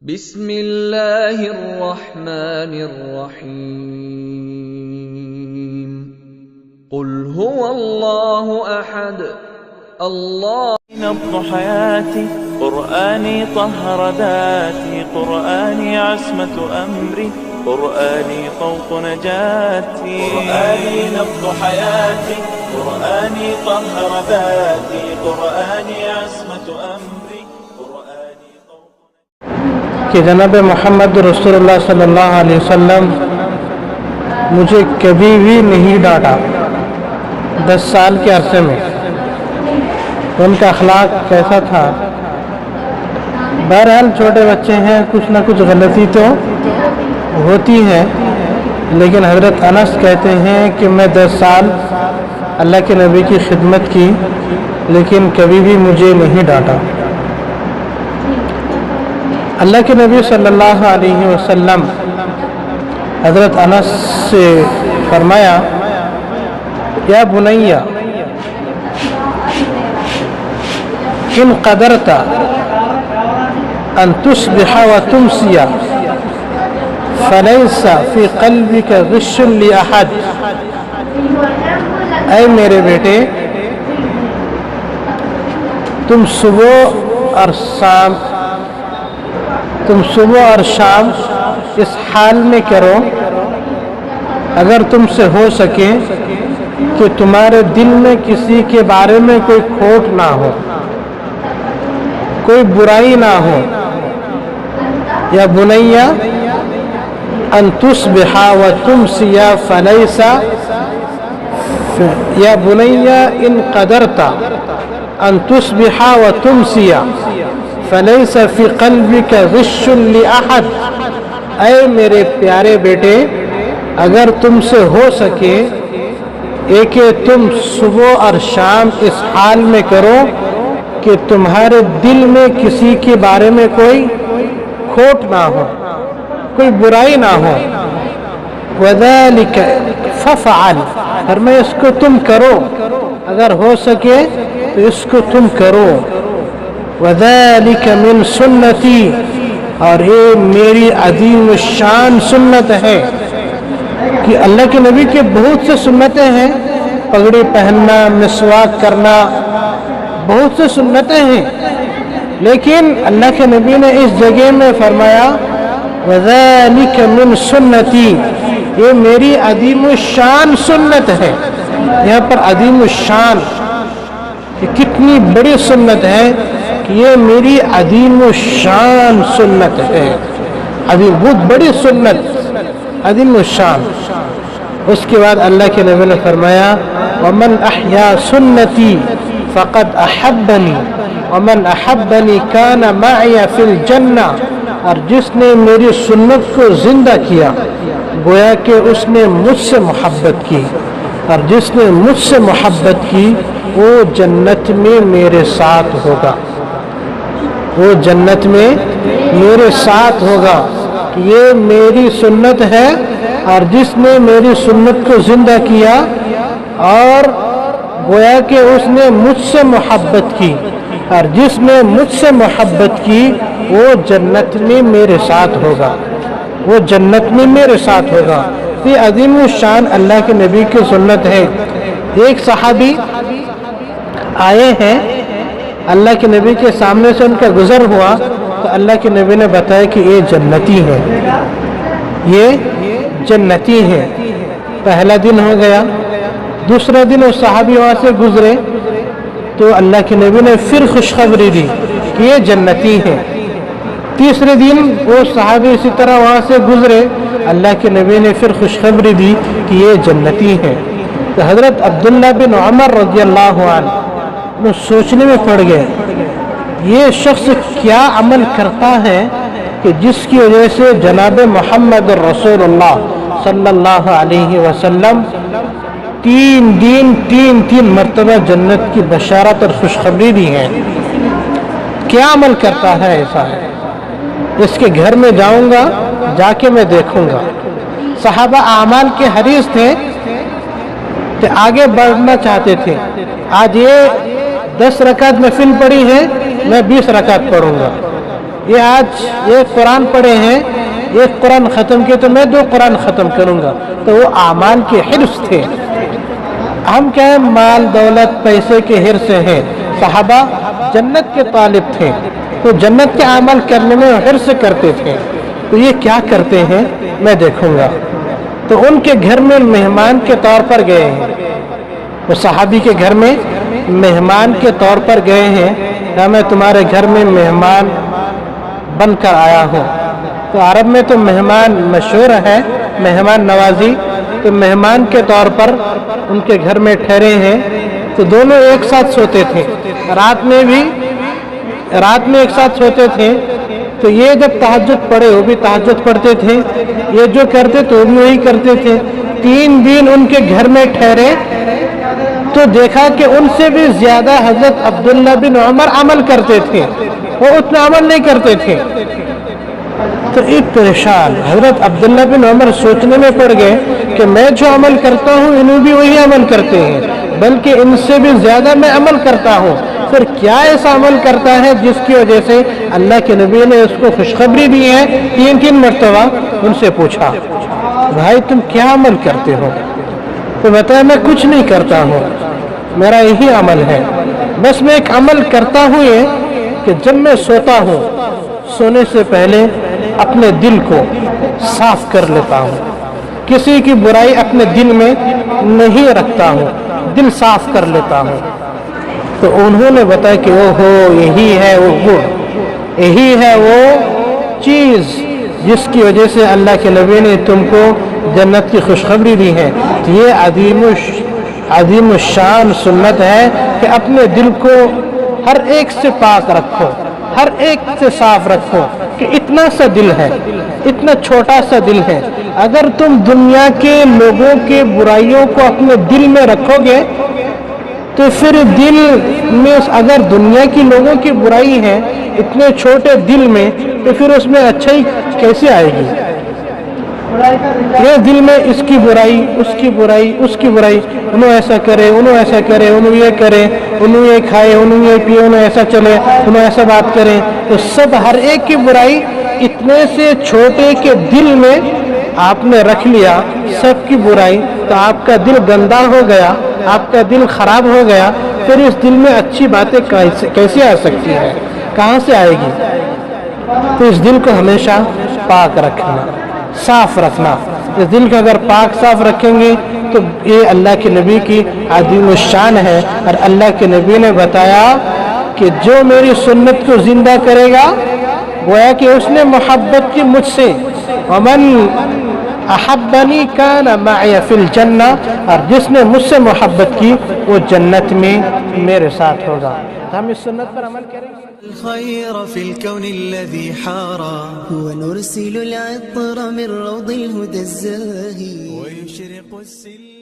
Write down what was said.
بسم اللہ الرحمن الرحیم قل هو اللہ احد اللہ نبض حياتي قرآني طهر ذاتي قرآني عصمة أمري قرآني طوق نجاتي قرآني نبض حياتي قرآني طهر ذاتي قرآني عصمة أمري قرآني طوق کہ جناب محمد رسول اللہ صلی اللہ علیہ وسلم مجھے کبھی بھی نہیں ڈانٹا 10 سال کے عرصے میں. ان کا اخلاق کیسا تھا؟ بہرحال چھوٹے بچے ہیں، کچھ نہ کچھ غلطی تو ہوتی ہے، لیکن حضرت انس کہتے ہیں کہ میں 10 سال اللہ کے نبی کی خدمت کی لیکن کبھی بھی مجھے نہیں ڈانٹا. اللہ کے نبی صلی اللہ علیہ وسلم حضرت انس سے فرمایا، یا بنیا ان قدرت ان تصبح وتمسی فلیس فی قلبک غش لاحد. اے میرے بیٹے، تم صبح اور شام اس حال میں کرو اگر تم سے ہو سکے کہ تمہارے دل میں کسی کے بارے میں کوئی کھوٹ نہ ہو، کوئی برائی نہ ہو. یا بنیا ان تصبح وتمسی فلیس یا بنیا ان قدرت ان تصبح وتمسی فلیس فی قلبک غش لاحد. اے میرے پیارے بیٹے، اگر تم سے ہو سکے کہ تم صبح اور شام اس حال میں کرو کہ تمہارے دل میں کسی کے بارے میں کوئی کھوٹ نہ ہو، کوئی برائی نہ ہو. وَذَلِكَ فَفْعَلْ، فرمایا اس کو تم کرو، اگر ہو سکے تو اس کو تم کرو. وَذَلِكَ مِن سُنَّتِي، اور یہ میری عظیم الشان سنت ہے. کہ اللہ کے نبی کے بہت سے سنتیں ہیں، پگڑی پہننا، مسواک کرنا، بہت سے سنتیں ہیں، لیکن اللہ کے نبی نے اس جگہ میں فرمایا وَذَلِكَ مِن سُنَّتِي، یہ میری عظیم الشان سنت ہے. یہاں پر عظیم الشان کہ کتنی بڑی سنت ہے کہ یہ میری عظیم الشان سنت ہے. عظیم، بہت بڑی سنت، عظیم الشان. اس کے بعد اللہ کے نبی نے فرمایا وَمَنْ أَحْيَا سُنَّتِي فَقَدْ أَحَبَّنِي وَمَنْ أَحَبَّنِي كَانَ مَعِيَ فِي الْجَنَّةِ، اور جس نے میری سنت کو زندہ کیا گویا کہ اس نے مجھ سے محبت کی، اور جس نے مجھ سے محبت کی وہ جنت میں میرے ساتھ ہوگا، وہ جنت میں میرے ساتھ ہوگا. یہ میری سنت ہے، اور جس نے میری سنت کو زندہ کیا اور گویا کہ اس نے مجھ سے محبت کی، اور جس نے مجھ سے محبت کی وہ جنت میں میرے ساتھ ہوگا، وہ جنت میں میرے ساتھ ہوگا. یہ عظیم الشان اللہ کے نبی کی سنت ہے. ایک صحابی آئے ہیں، اللہ کے نبی کے سامنے سے ان کا گزر ہوا تو اللہ کے نبی نے بتایا کہ یہ جنتی ہے، یہ جنتی ہے. پہلا دن ہو گیا، دوسرا دن وہ صحابی وہاں سے گزرے تو اللہ کے نبی نے پھر خوشخبری دی کہ یہ جنتی ہے. تیسرے دن وہ صحابی اسی طرح وہاں سے گزرے، اللہ کے نبی نے پھر خوشخبری دی کہ یہ جنتی ہے. تو حضرت عبداللہ بن عمر رضی اللہ عنہ وہ سوچنے میں پڑ گئے یہ شخص کیا عمل کرتا ہے کہ جس کی وجہ سے جناب محمد رسول اللہ صلی اللہ علیہ وسلم 3 مرتبہ جنت کی بشارت اور خوشخبری دی ہے. کیا عمل کرتا ہے ایسا ہے؟ اس کے گھر میں جاؤں گا، جا کے میں دیکھوں گا. صحابہ اعمال کے حریص تھے کہ آگے بڑھنا چاہتے تھے. آج یہ 10 رکعت نفل پڑھی ہے، میں 20 رکعت پڑھوں گا. یہ آج ایک قرآن پڑھے ہیں، ایک قرآن ختم کیا تو میں 2 قرآن ختم کروں گا، تو وہ اعمال کے حرص تھے۔ ہم کیا ہے، مال دولت پیسے کے حرص سے ہیں۔ صحابہ جنت کے طالب تھے تو جنت کے عمل کرنے میں حرص کرتے تھے، تو یہ کیا کرتے ہیں میں دیکھوں گا۔ تو ان کے گھر میں مہمان کے طور پر گئے ہیں، وہ صحابی کے گھر میں مہمان کے طور پر گئے ہیں، کہ میں تمہارے گھر میں مہمان بن کر آیا ہوں۔ تو عرب میں تو مہمان مشہور ہے، مہمان نوازی، تو مہمان کے طور پر ان کے گھر میں ٹھہرے ہیں۔ تو دونوں ایک ساتھ سوتے تھے، رات میں ایک ساتھ سوتے تھے۔ تو یہ جب تہجد پڑھے، وہ بھی تہجد پڑھتے تھے، یہ جو کرتے تو وہ بھی وہی کرتے تھے۔ 3 دن ان کے گھر میں ٹھہرے تو دیکھا کہ ان سے بھی زیادہ حضرت عبداللہ بن عمر عمل کرتے تھے، وہ اتنا عمل نہیں کرتے تھے۔ تو ایک پریشان حضرت عبداللہ بن عمر سوچنے میں پڑ گئے کہ میں جو عمل کرتا ہوں انہوں بھی وہی عمل کرتے ہیں، بلکہ ان سے بھی زیادہ میں عمل کرتا ہوں، پھر کیا ایسا عمل کرتا ہے جس کی وجہ سے اللہ کے نبی نے اس کو خوشخبری دی ہے۔ 3 مرتبہ ان سے پوچھا، بھائی تم کیا عمل کرتے ہو؟ تو بتایا میں کچھ نہیں کرتا ہوں، میرا یہی عمل ہے، بس میں ایک عمل کرتا ہوں یہ کہ جب میں سوتا ہوں، سونے سے پہلے اپنے دل کو صاف کر لیتا ہوں، کسی کی برائی اپنے دل میں نہیں رکھتا ہوں، دل صاف کر لیتا ہوں۔ تو انہوں نے بتایا کہ اوہو یہی ہے وہ گڑ، یہی ہے وہ چیز جس کی وجہ سے اللہ کے نبی نے تم کو جنت کی خوشخبری دی ہے۔ یہ عظیم الشان سنت ہے کہ اپنے دل کو ہر ایک سے پاک رکھو، ہر ایک سے صاف رکھو، کہ اتنا سا دل ہے، اتنا چھوٹا سا دل ہے، اگر تم دنیا کے لوگوں کے برائیوں کو اپنے دل میں رکھو گے تو پھر دل میں اگر دنیا کی لوگوں کی برائی ہے اتنے چھوٹے دل میں، تو پھر اس میں اچھائی کیسے آئے گی؟ یہ دل میں اس کی برائی، اس کی برائی، اس کی برائی، انہوں ایسا کرے، انہوں ایسا کرے، انہوں یہ کرے، انہوں یہ کھائے، انہوں یہ پیے، انہوں ایسا چلے، انہوں ایسا بات کرے، تو سب ہر ایک کی برائی اتنے سے چھوٹے کے دل میں آپ نے رکھ لیا سب کی برائی، تو آپ کا دل گندا ہو گیا، آپ کا دل خراب ہو گیا، پھر اس دل میں اچھی باتیں کیسے آ سکتی ہے؟ کہاں سے آئے گی؟ تو اس دل کو ہمیشہ پاک رکھنا، صاف رکھنا۔ اس دل کو اگر پاک صاف رکھیں گے تو یہ اللہ کے نبی کی عظیم الشان ہے، اور اللہ کے نبی نے بتایا کہ جو میری سنت کو زندہ کرے گا گویا کہ اس نے محبت کی مجھ سے، ومن احبنی کان معی فی الجنہ، اور جس نے مجھ سے محبت کی وہ جنت میں میرے ساتھ ہوگا۔ ہم اس سنت پر عمل کریں گے۔ الخير في الكون الذي حارى، ونرسل العطر من روض الهدى الزاهي، ويشرق السلم